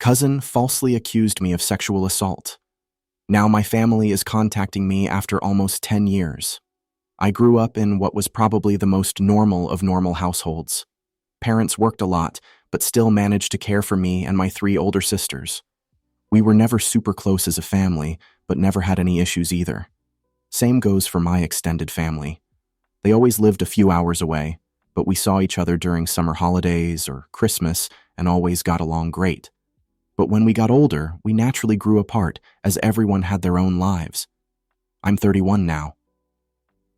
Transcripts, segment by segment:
Cousin falsely accused me of sexual assault. Now my family is contacting me after almost 10 years. I grew up in what was probably the most normal of normal households. Parents worked a lot, but still managed to care for me and my 3 older sisters. We were never super close as a family, but never had any issues either. Same goes for my extended family. They always lived a few hours away, but we saw each other during summer holidays or Christmas and always got along great. But when we got older, we naturally grew apart as everyone had their own lives. I'm 31 now.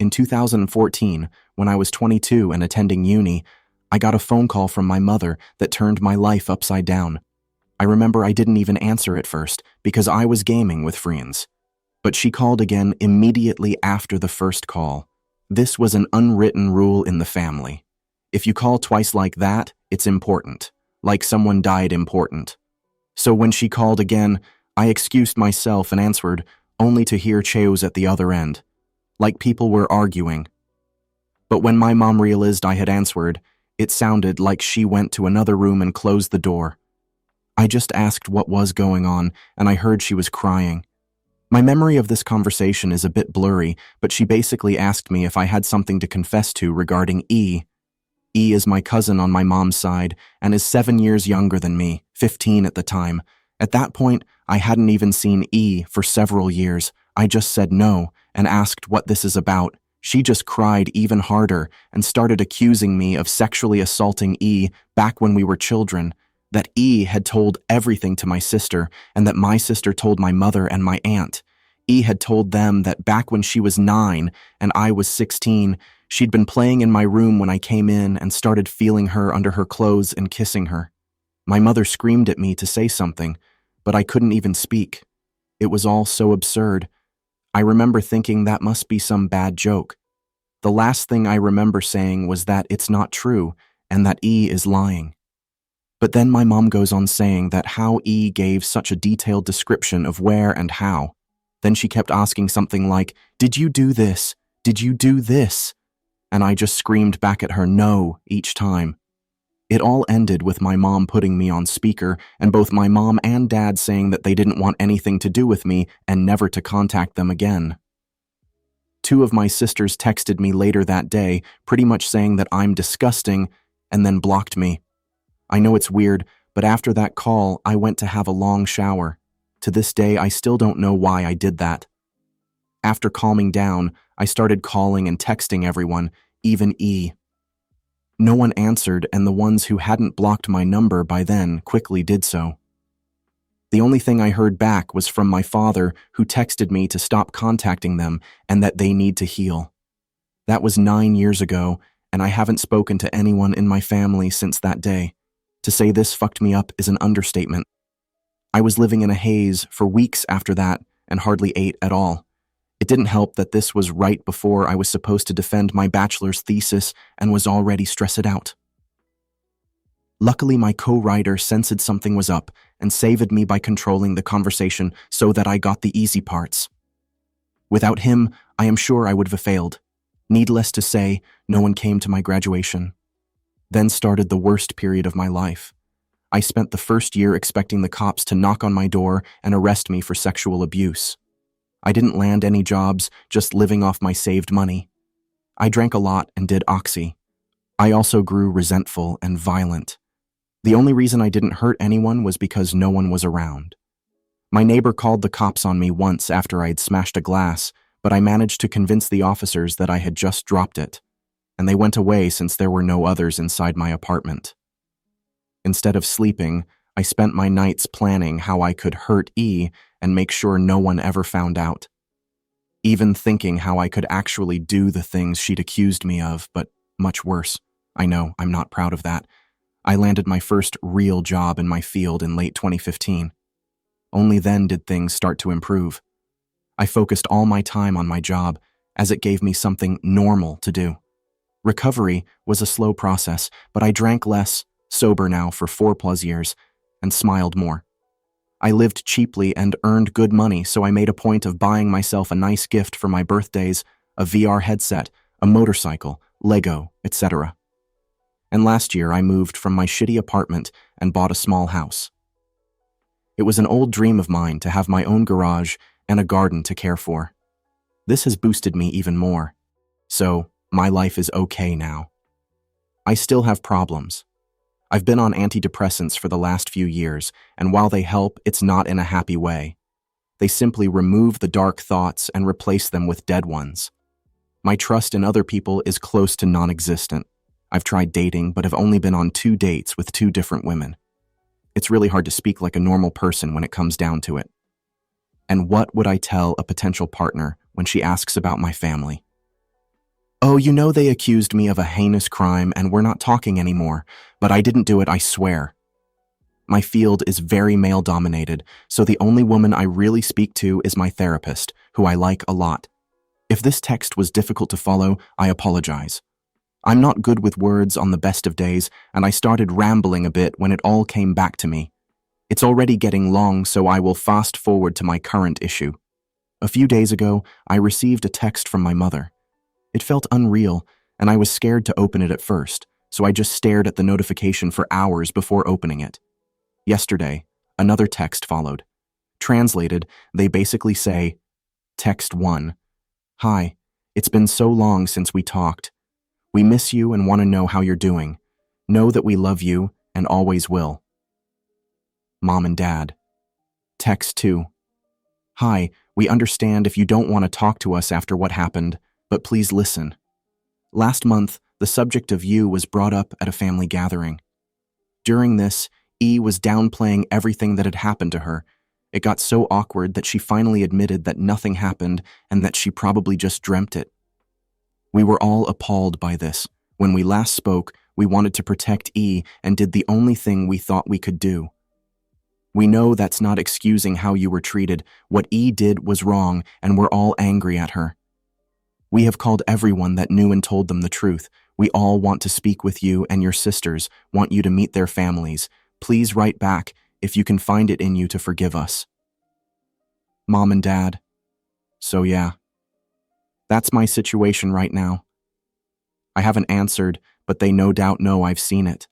In 2014, when I was 22 and attending uni, I got a phone call from my mother that turned my life upside down. I remember I didn't even answer at first because I was gaming with friends. But she called again immediately after the first call. This was an unwritten rule in the family. If you call twice like that, it's important. Like someone died important. So when she called again, I excused myself and answered, only to hear cheers at the other end. Like people were arguing. But when my mom realized I had answered, it sounded like she went to another room and closed the door. I just asked what was going on, and I heard she was crying. My memory of this conversation is a bit blurry, but she basically asked me if I had something to confess to regarding E. E is my cousin on my mom's side and is 7 years younger than me, 15 at the time. At that point, I hadn't even seen E for several years. I just said no and asked what this is about. She just cried even harder and started accusing me of sexually assaulting E back when we were children, that E had told everything to my sister and that my sister told my mother and my aunt. E had told them that back when she was 9 and I was 16, she'd been playing in my room when I came in and started feeling her under her clothes and kissing her. My mother screamed at me to say something, but I couldn't even speak. It was all so absurd. I remember thinking that must be some bad joke. The last thing I remember saying was that it's not true and that E is lying. But then my mom goes on saying that how E gave such a detailed description of where and how. Then she kept asking something like, "Did you do this? Did you do this?" And I just screamed back at her no each time. It all ended with my mom putting me on speaker and both my mom and dad saying that they didn't want anything to do with me and never to contact them again. 2 of my sisters texted me later that day, pretty much saying that I'm disgusting, and then blocked me. I know it's weird, but after that call, I went to have a long shower. To this day, I still don't know why I did that. After calming down, I started calling and texting everyone, even E. No one answered, and the ones who hadn't blocked my number by then quickly did so. The only thing I heard back was from my father, who texted me to stop contacting them and that they need to heal. That was 9 years ago, and I haven't spoken to anyone in my family since that day. To say this fucked me up is an understatement. I was living in a haze for weeks after that and hardly ate at all. It didn't help that this was right before I was supposed to defend my bachelor's thesis and was already stressed out. Luckily, my co-writer sensed something was up and saved me by controlling the conversation so that I got the easy parts. Without him, I am sure I would have failed. Needless to say, no one came to my graduation. Then started the worst period of my life. I spent the first year expecting the cops to knock on my door and arrest me for sexual abuse. I didn't land any jobs, just living off my saved money. I drank a lot and did Oxy. I also grew resentful and violent. The only reason I didn't hurt anyone was because no one was around. My neighbor called the cops on me once after I had smashed a glass, but I managed to convince the officers that I had just dropped it, and they went away since there were no others inside my apartment. Instead of sleeping, I spent my nights planning how I could hurt E and make sure no one ever found out. Even thinking how I could actually do the things she'd accused me of, but much worse. I know, I'm not proud of that. I landed my first real job in my field in late 2015. Only then did things start to improve. I focused all my time on my job, as it gave me something normal to do. Recovery was a slow process, but I drank less, sober now for 4+ years, and smiled more. I lived cheaply and earned good money, so I made a point of buying myself a nice gift for my birthdays, a VR headset, a motorcycle, Lego, etc. And last year I moved from my shitty apartment and bought a small house. It was an old dream of mine to have my own garage and a garden to care for. This has boosted me even more. So, my life is okay now. I still have problems. I've been on antidepressants for the last few years, and while they help, it's not in a happy way. They simply remove the dark thoughts and replace them with dead ones. My trust in other people is close to non-existent. I've tried dating, but have only been on 2 dates with 2 different women. It's really hard to speak like a normal person when it comes down to it. And what would I tell a potential partner when she asks about my family? Oh, you know they accused me of a heinous crime and we're not talking anymore, but I didn't do it, I swear. My field is very male-dominated, so the only woman I really speak to is my therapist, who I like a lot. If this text was difficult to follow, I apologize. I'm not good with words on the best of days, and I started rambling a bit when it all came back to me. It's already getting long, so I will fast forward to my current issue. A few days ago, I received a text from my mother. It felt unreal, and I was scared to open it at first, so I just stared at the notification for hours before opening it. Yesterday, another text followed. Translated, they basically say, Text 1. Hi, it's been so long since we talked. We miss you and want to know how you're doing. Know that we love you and always will. Mom and Dad. Text 2. Hi, we understand if you don't want to talk to us after what happened, but please listen. Last month, the subject of you was brought up at a family gathering. During this, E was downplaying everything that had happened to her. It got so awkward that she finally admitted that nothing happened and that she probably just dreamt it. We were all appalled by this. When we last spoke, we wanted to protect E and did the only thing we thought we could do. We know that's not excusing how you were treated. What E did was wrong, and we're all angry at her. We have called everyone that knew and told them the truth. We all want to speak with you and your sisters, want you to meet their families. Please write back if you can find it in you to forgive us. Mom and Dad. So yeah. That's my situation right now. I haven't answered, but they no doubt know I've seen it.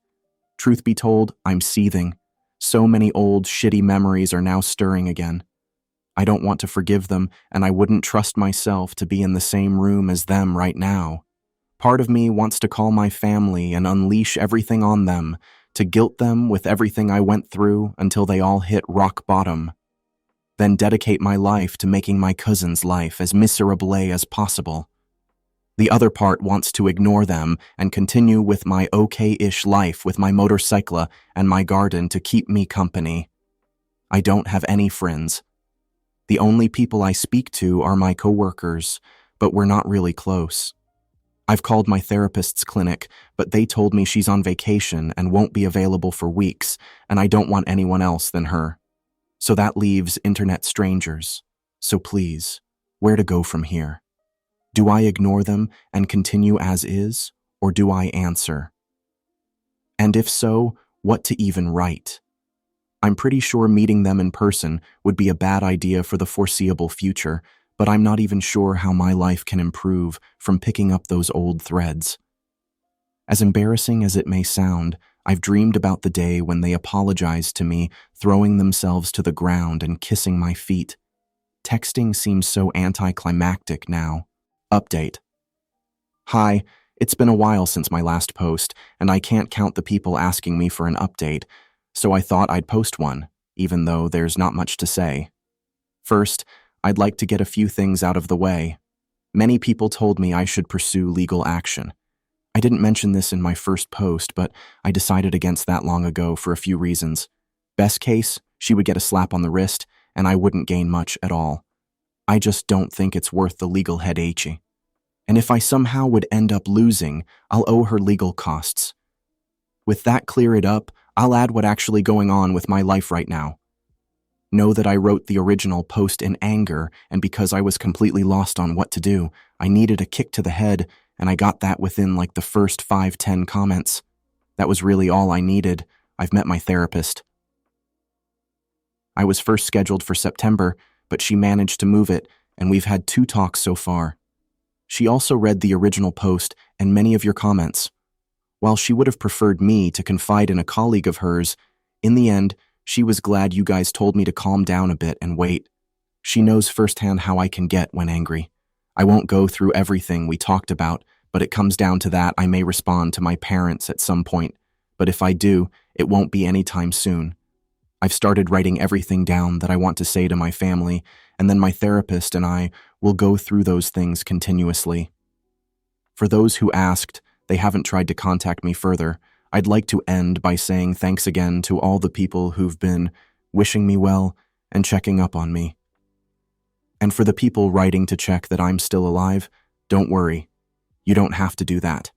Truth be told, I'm seething. So many old, shitty memories are now stirring again. I don't want to forgive them, and I wouldn't trust myself to be in the same room as them right now. Part of me wants to call my family and unleash everything on them, to guilt them with everything I went through until they all hit rock bottom. Then dedicate my life to making my cousin's life as miserable as possible. The other part wants to ignore them and continue with my okay-ish life with my motorcycle and my garden to keep me company. I don't have any friends. The only people I speak to are my coworkers, but we're not really close. I've called my therapist's clinic, but they told me she's on vacation and won't be available for weeks, and I don't want anyone else than her. So that leaves internet strangers. So please, where to go from here? Do I ignore them and continue as is, or do I answer? And if so, what to even write? I'm pretty sure meeting them in person would be a bad idea for the foreseeable future, but I'm not even sure how my life can improve from picking up those old threads. As embarrassing as it may sound, I've dreamed about the day when they apologized to me, throwing themselves to the ground and kissing my feet. Texting seems so anticlimactic now. Update. Hi, it's been a while since my last post, and I can't count the people asking me for an update, so I thought I'd post one, even though there's not much to say. First, I'd like to get a few things out of the way. Many people told me I should pursue legal action. I didn't mention this in my first post, but I decided against that long ago for a few reasons. Best case, she would get a slap on the wrist, and I wouldn't gain much at all. I just don't think it's worth the legal headache. And if I somehow would end up losing, I'll owe her legal costs. With that clear it up, I'll add what actually going on with my life right now. Know that I wrote the original post in anger, and because I was completely lost on what to do, I needed a kick to the head, and I got that within like the first 5-10 comments. That was really all I needed. I've met my therapist. I was first scheduled for September, but she managed to move it, and we've had 2 talks so far. She also read the original post and many of your comments. While she would have preferred me to confide in a colleague of hers, in the end, She was glad you guys told me to calm down a bit and wait. She knows firsthand how I can get when angry. I won't go through everything we talked about, but it comes down to that I may respond to my parents at some point. But if I do, it won't be anytime soon. I've started writing everything down that I want to say to my family, and then my therapist and I will go through those things continuously. For those who asked, they haven't tried to contact me further. I'd like to end by saying thanks again to all the people who've been wishing me well and checking up on me. And for the people writing to check that I'm still alive, don't worry. You don't have to do that.